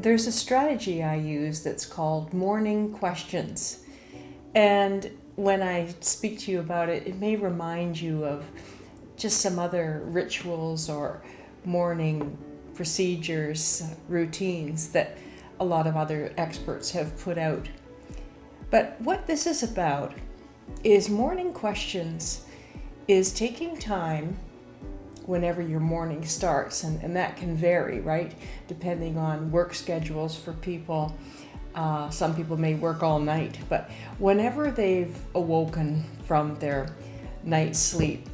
There's a strategy I use that's called morning questions. And when I speak to you about it, it may remind you of just some other rituals or morning procedures, routines that a lot of other experts have put out. But what this is about is morning questions is taking time whenever your morning starts, and that can vary, right? Depending on work schedules for people. Some people may work all night, but whenever they've awoken from their night's sleep,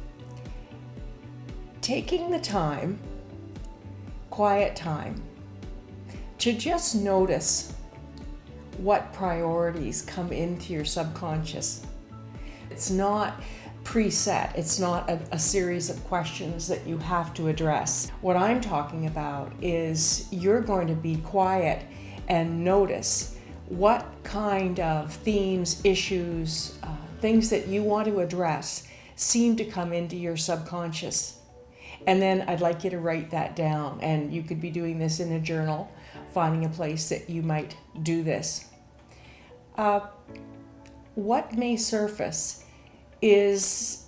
taking the time, quiet time, to just notice what priorities come into your subconscious. It's not preset. It's not a series of questions that you have to address. What I'm talking about is you're going to be quiet and notice what kind of themes, issues, things that you want to address seem to come into your subconscious. And then I'd like you to write that down. And you could be doing this in a journal, finding a place that you might do this. What may surface is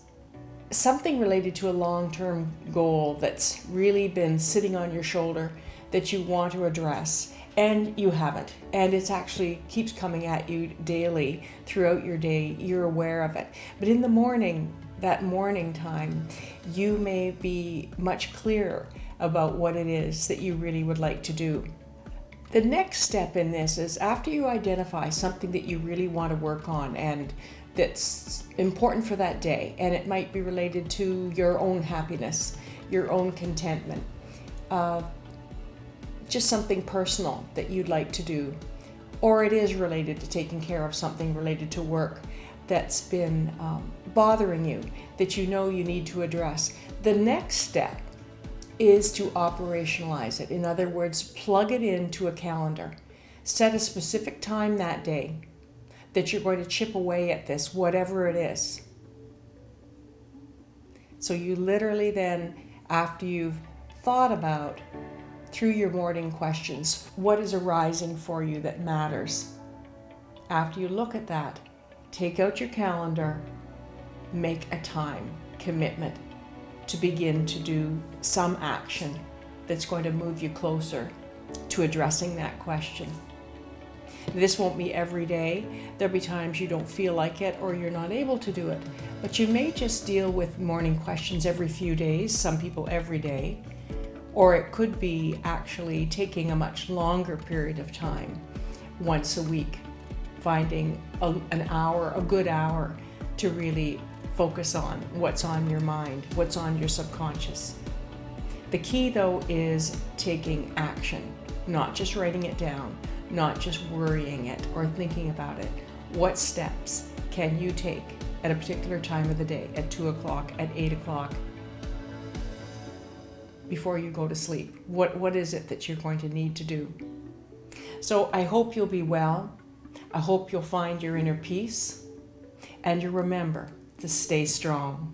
something related to a long-term goal that's really been sitting on your shoulder that you want to address, and you haven't. And it actually keeps coming at you daily throughout your day. You're aware of it. But in the morning, that morning time, you may be much clearer about what it is that you really would like to do. The next step in this is after you identify something that you really want to work on and that's important for that day, and it might be related to your own happiness, your own contentment, just something personal that you'd like to do, or it is related to taking care of something related to work that's been bothering you, that you know you need to address. The next step is to operationalize it. In other words, plug it into a calendar. Set a specific time that day that you're going to chip away at this, whatever it is. So you literally then, after you've thought about through your morning questions, what is arising for you that matters? After you look at that, take out your calendar, make a time commitment to begin to do some action that's going to move you closer to addressing that question. This won't be every day. There'll be times you don't feel like it or you're not able to do it. But you may just deal with morning questions every few days, some people every day. Or it could be actually taking a much longer period of time, once a week, finding an hour, a good hour, to really focus on what's on your mind, what's on your subconscious. The key, though, is taking action, not just writing it down, not just worrying it or thinking about it. What steps can you take at a particular time of the day, at 2 o'clock, at 8 o'clock, before you go to sleep? What is it that you're going to need to do? So I hope you'll be well. I hope you'll find your inner peace. And you remember to stay strong.